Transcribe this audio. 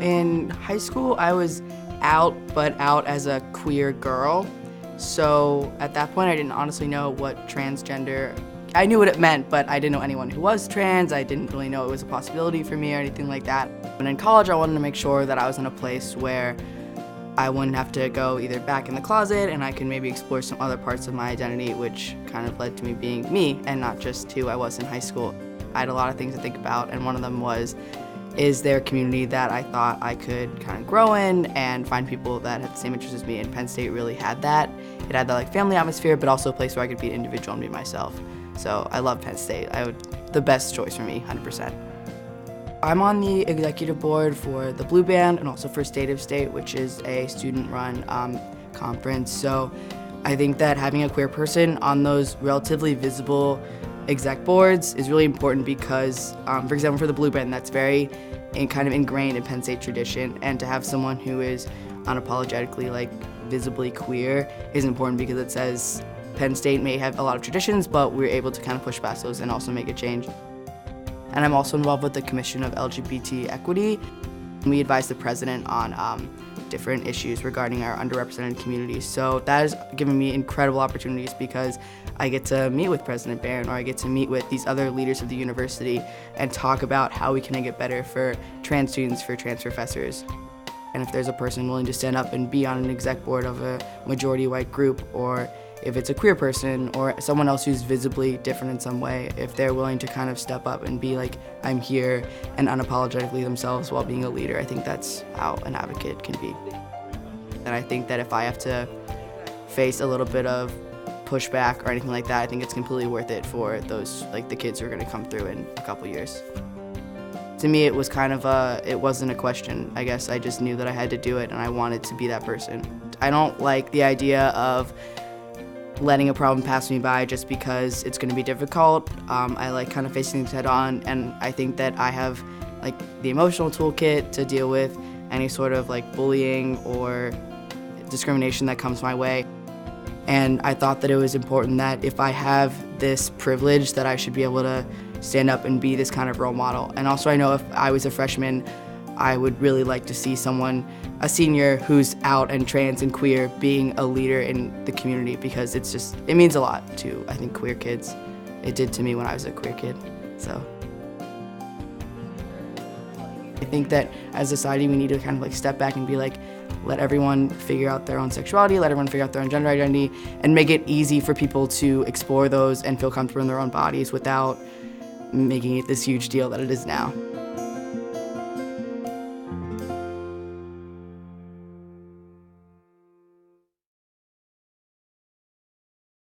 In high school, I was out, but out as a queer girl. So at that point, I didn't honestly know what transgender, I knew what it meant, but I didn't know anyone who was trans. I didn't really know it was a possibility for me or anything like that. And in college, I wanted to make sure that I was in a place where I wouldn't have to go either back in the closet and I could maybe explore some other parts of my identity, which kind of led to me being me and not just who I was in high school. I had a lot of things to think about, and one of them was, is there a community that I thought I could kind of grow in and find people that had the same interests as me? And Penn State really had that. It had that like family atmosphere, but also a place where I could be an individual and be myself. So I love Penn State. The best choice for me, 100%. I'm on the executive board for the Blue Band and also for State of State, which is a student-run conference. So I think that having a queer person on those relatively visible exec boards is really important because, for example, for the Blue Band, that's very kind of ingrained in Penn State tradition, and to have someone who is unapologetically like visibly queer is important because it says Penn State may have a lot of traditions, but we're able to kind of push past those and also make a change. And I'm also involved with the Commission of LGBT Equity. We advise the president on different issues regarding our underrepresented communities. So that has given me incredible opportunities because I get to meet with President Barron, or I get to meet with these other leaders of the university and talk about how we can make it better for trans students, for trans professors. And if there's a person willing to stand up and be on an exec board of a majority white group, or if it's a queer person or someone else who's visibly different in some way, if they're willing to kind of step up and be like, I'm here, and unapologetically themselves while being a leader, I think that's how an advocate can be. And I think that if I have to face a little bit of pushback or anything like that, I think it's completely worth it for those, like the kids who are gonna come through in a couple years. To me, it was kind of it wasn't a question. I guess I just knew that I had to do it and I wanted to be that person. I don't like the idea of letting a problem pass me by just because it's going to be difficult. I like kind of facing things head on, and I think that I have like the emotional toolkit to deal with any sort of like bullying or discrimination that comes my way. And I thought that it was important that if I have this privilege that I should be able to stand up and be this kind of role model. And also I know if I was a freshman, I would really like to see someone, a senior who's out and trans and queer, being a leader in the community, because it means a lot to, I think, queer kids. It did to me when I was a queer kid, so. I think that as a society we need to kind of like step back and be like, let everyone figure out their own sexuality, let everyone figure out their own gender identity, and make it easy for people to explore those and feel comfortable in their own bodies without making it this huge deal that it is now.